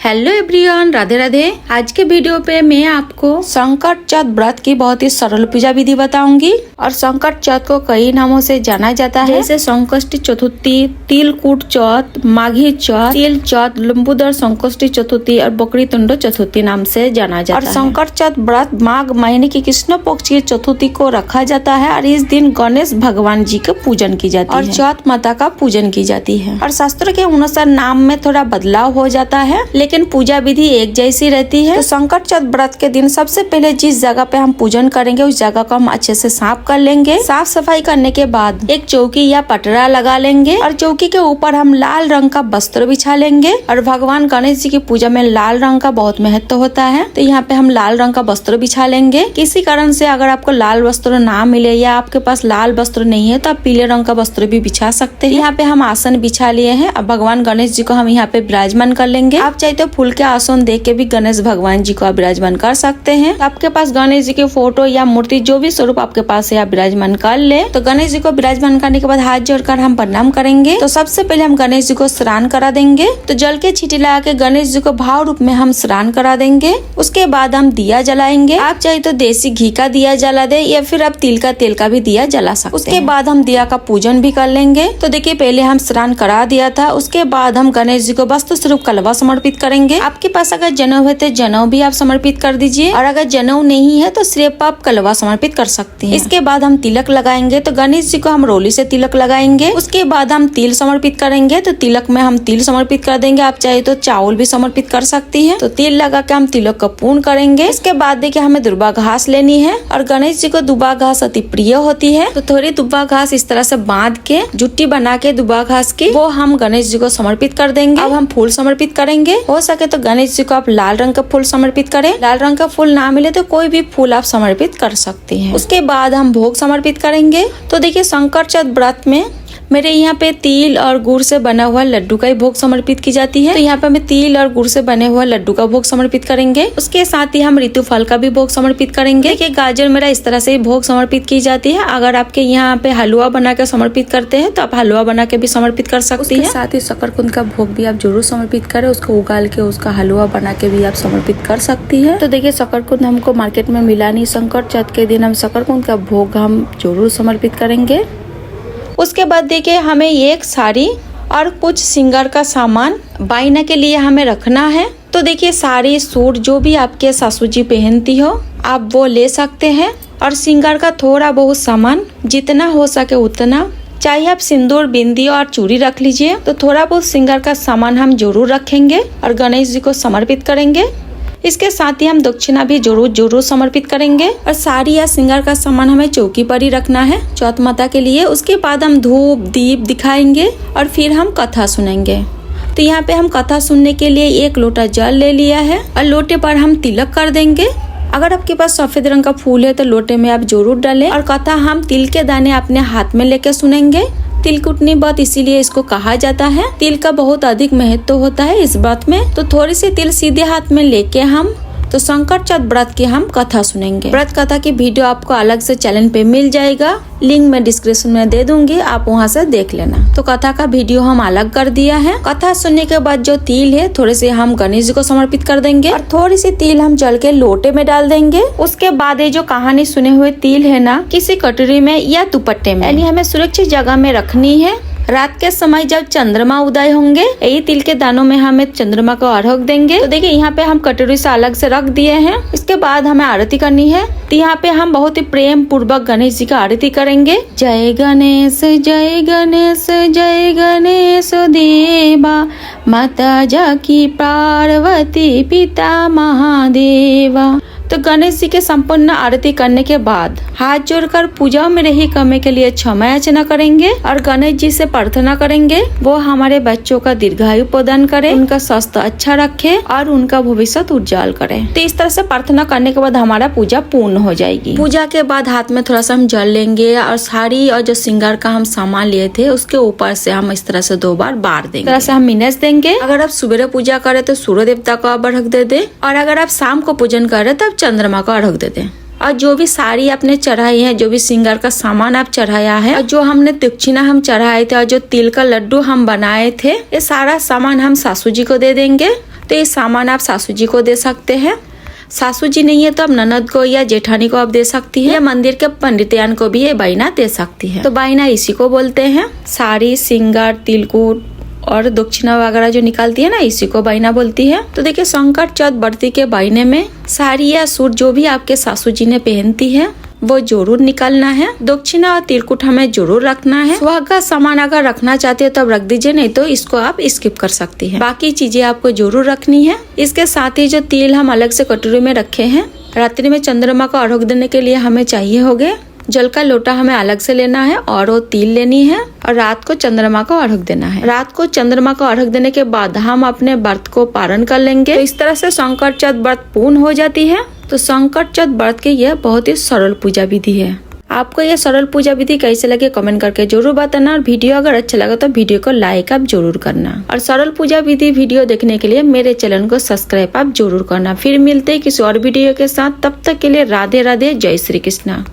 Hello everyone, Radhe Radhe. आज के video पे मैं आपको संकट चौथ व्रत की बहुत ही सरल पूजा विधि बताऊंगी। और संकट चौथ को कई नामों से जाना जाता है, जैसे संकष्टी चतुर्थी, तिलकुट चौथ, माघी चौथ, तिल चौथ, लंबोदर संकष्टी चतुर्थी और बकरी तुंडो चतुर्थी नाम से जाना जाता है। और संकट चौथ व्रत माघ महीने की कृष्ण पक्ष की चतुर्थी को रखा जाता है और इस दिन गणेश भगवान जी का पूजन की जाती है और चौथ माता का पूजन की जाती है। और शास्त्र के अनुसार नाम में थोड़ा बदलाव हो जाता है, लेकिन पूजा विधि एक जैसी रहती है। तो संकट चौथ व्रत के दिन सबसे पहले जिस जगह पे हम पूजन करेंगे उस जगह को हम अच्छे से साफ कर लेंगे। साफ सफाई करने के बाद एक चौकी या पटरा लगा लेंगे और चौकी के ऊपर हम लाल रंग का वस्त्र बिछा लेंगे। और भगवान गणेश जी की पूजा में लाल रंग का बहुत महत्व होता है, तो यहाँ पे हम लाल रंग का वस्त्र बिछा लेंगे। किसी कारण से अगर आपको लाल वस्त्र ना मिले या आपके पास लाल वस्त्र नहीं है तो आप पीले रंग का वस्त्र भी बिछा सकते हैं। यहाँ पे हम आसन बिछा लिए हैं। अब भगवान गणेश जी को हम यहाँ पे विराजमान कर लेंगे। आप चाहे तो फूल के आसन दे के भी गणेश भगवान जी को विराजमान कर सकते हैं। आपके पास गणेश जी की फोटो या मूर्ति जो भी स्वरूप आपके पास है आप विराजमान कर ले। तो गणेश जी को विराजमान करने के बाद हाथ जोड़कर हम प्रणाम करेंगे। तो सबसे पहले हम गणेश जी को स्नान करा देंगे। तो जल के छींटे लगा के गणेश जी को भाव रूप में हम स्नान करा देंगे। उसके बाद हम दिया जलाएंगे। आप चाहे तो देसी घी का दिया जला दे या फिर आप तिल का तेल का भी दिया जला सकते हैं। उसके बाद हम दिया का पूजन भी कर लेंगे। तो देखिए, पहले हम स्नान करा दिया था। उसके बाद हम गणेश जी को वस्त्र स्वरूप कलवा समर्पित करेंगे। आपके पास अगर जनेऊ है तो जनेऊ भी आप समर्पित कर दीजिए, और अगर जनेऊ नहीं है तो सिर्फ आप कलवा समर्पित कर सकते हैं। इसके बाद हम तिलक लगाएंगे। तो गणेश जी को हम रोली से तिलक लगाएंगे। उसके बाद हम तिल समर्पित करेंगे। तो तिलक में हम तिल समर्पित कर देंगे। आप चाहे तो चावल भी समर्पित कर सकती है। तो तिल लगा के हम तिलक को पूर्ण करेंगे। इसके बाद देखिए, हमें दुर्वा घास लेनी है और गणेश जी को दुर्वा घास अति प्रिय होती है। तो थोड़ी दुर्वा घास इस तरह से बांध के जुट्टी बना के दुर्वा घास की वो हम गणेश जी को समर्पित कर देंगे। अब हम फूल समर्पित करेंगे। हो सके तो गणेश जी को आप लाल रंग का फूल समर्पित करें। लाल रंग का फूल ना मिले तो कोई भी फूल आप समर्पित कर सकते हैं। उसके बाद हम भोग समर्पित करेंगे। तो देखिए, संकट चौथ व्रत में मेरे यहाँ पे तिल और गुड़ से बना हुआ लड्डू का ही भोग समर्पित की जाती है। तो यहाँ पे हमें तिल और गुड़ से बने हुआ लड्डू का भोग समर्पित करेंगे। उसके साथ ही हम ऋतु फल का भी भोग समर्पित करेंगे। देखिए, गाजर मेरा इस तरह से भोग समर्पित की जाती है। अगर आपके यहाँ पे हलवा बना के समर्पित करते हैं तो आप हलवा बना के भी समर्पित कर सकती है। साथ ही शकरकंद का भोग भी आप जरूर समर्पित करें। उसको उगाल के उसका हलवा बना के भी आप समर्पित कर सकती है। तो देखिए, शकरकंद हमको मार्केट में मिला नहीं। संकट चौथ के दिन हम शकरकंद का भोग हम जरूर समर्पित करेंगे। उसके बाद देखिए, हमें एक साड़ी और कुछ श्रृंगार का सामान बाइना के लिए हमें रखना है। तो देखिए, साड़ी सूट जो भी आपके सासू जी पहनती हो आप वो ले सकते हैं। और श्रृंगार का थोड़ा बहुत सामान जितना हो सके उतना, चाहे आप सिंदूर, बिंदी और चूड़ी रख लीजिए। तो थोड़ा बहुत श्रृंगार का सामान हम जरूर रखेंगे और गणेश जी को समर्पित करेंगे। इसके साथ ही हम दक्षिणा भी जरूर समर्पित करेंगे। और साड़ी या श्रृंगार का सामान हमें चौकी पर ही रखना है चौथ माता के लिए। उसके बाद हम धूप दीप दिखाएंगे और फिर हम कथा सुनेंगे। तो यहाँ पे हम कथा सुनने के लिए एक लोटा जल ले लिया है और लोटे पर हम तिलक कर देंगे। अगर आपके पास सफेद रंग का फूल है तो लोटे में आप जरूर डालें। और कथा हम तिल के दाने अपने हाथ में लेके सुनेंगे। तिलकुटनी बात इसीलिए इसको कहा जाता है। तिल का बहुत अधिक महत्व होता है इस बात में। तो थोड़ी सी तिल सीधे हाथ में लेके हम तो संकट चौथ व्रत की हम कथा सुनेंगे। व्रत कथा की वीडियो आपको अलग से चैनल पे मिल जाएगा। लिंक मैं डिस्क्रिप्शन में दे दूंगी, आप वहाँ से देख लेना। तो कथा का वीडियो हम अलग कर दिया है। कथा सुनने के बाद जो तिल है थोड़े से हम गणेश जी को समर्पित कर देंगे और थोड़ी सी तिल हम जल के लोटे में डाल देंगे। उसके बाद ये जो कहानी सुने हुए तिल है ना, किसी कटोरी में या दुपट्टे में, यानी हमें सुरक्षित जगह में रखनी है। रात के समय जब चंद्रमा उदय होंगे यही तिल के दानों में हमें चंद्रमा को अर्घ देंगे। तो देखिए, यहाँ पे हम कटोरी से अलग से रख दिए हैं। इसके बाद हमें आरती करनी है। तो यहाँ पे हम बहुत ही प्रेम पूर्वक गणेश जी का आरती करेंगे। जय गणेश जय गणेश जय गणेश देवा, माता जाकी पार्वती पिता महादेवा। तो गणेश जी के संपूर्ण आरती करने के बाद हाथ जोड़कर पूजा में रही कमी के लिए क्षमा याचना करेंगे और गणेश जी से प्रार्थना करेंगे वो हमारे बच्चों का दीर्घायु प्रदान करे, उनका स्वास्थ्य अच्छा रखे और उनका भविष्य उज्जवल करे। तो इस तरह से प्रार्थना करने के बाद हमारा पूजा पूर्ण हो जाएगी। पूजा के बाद हाथ में थोड़ा सा हम जल लेंगे और साड़ी और जो श्रृंगार का हम सामान लिए थे उसके ऊपर से हम इस तरह से 2 बार बार देंगे। इस तरह से हम मिनस देंगे। अगर आप सुबह पूजा करे तो सूर्य देवता को आप अर्घ दे दे, और अगर आप शाम को पूजन करे तो चंद्रमा को अर्घ दे दे। और जो भी साड़ी आपने चढ़ाई है, जो भी श्रृंगार का सामान आप चढ़ाया है, और जो हमने दक्षिणा हम चढ़ाए थे और जो तिल का लड्डू हम बनाए थे, ये सारा सामान हम सासू जी को दे देंगे। तो ये सामान आप सासू जी को दे सकते हैं। सासू जी नहीं है तो आप ननद को या जेठानी को आप दे सकती है, या मंदिर के पंडितयान को भी ये बाइना दे सकती है। तो बाइना इसी को बोलते हैं। साड़ी, सिंगार, तिलकुट और दक्षिणा वगैरह जो निकालती है ना, इसी को बाइना बोलती है। तो देखिए संकट चौथ व्रती के बाइने में साड़ी या सूट जो भी आपके सासू जी ने पहनती है वो जरूर निकालना है। दक्षिणा और तिलकुट हमें जरूर रखना है। सुहाग का सामान अगर रखना चाहते हो तब रख दीजिए, नहीं तो इसको आप स्किप कर सकती हैं। बाकी चीजें आपको जरूर रखनी है। इसके साथ ही जो तिल हम अलग से कटोरी में रखे हैं, रात्रि में चंद्रमा को अर्घ देने के लिए हमें चाहिए होंगे। जल का लोटा हमें अलग से लेना है और वो तिल लेनी है और रात को चंद्रमा को अर्घ देना है। रात को चंद्रमा को अर्घ देने के बाद हम अपने व्रत को पारण कर लेंगे। तो इस तरह से संकट चौथ व्रत पूर्ण हो जाती है। तो संकट चौथ व्रत की यह बहुत ही सरल पूजा विधि है। आपको यह सरल पूजा विधि कैसे लगे कमेंट करके जरूर बताना, और वीडियो अगर अच्छा लगा तो वीडियो को लाइक आप जरूर करना, और सरल पूजा विधि वीडियो देखने के लिए मेरे चैनल को सब्सक्राइब आप जरूर करना। फिर मिलते हैं किसी और वीडियो के साथ, तब तक के लिए राधे राधे, जय श्री कृष्णा।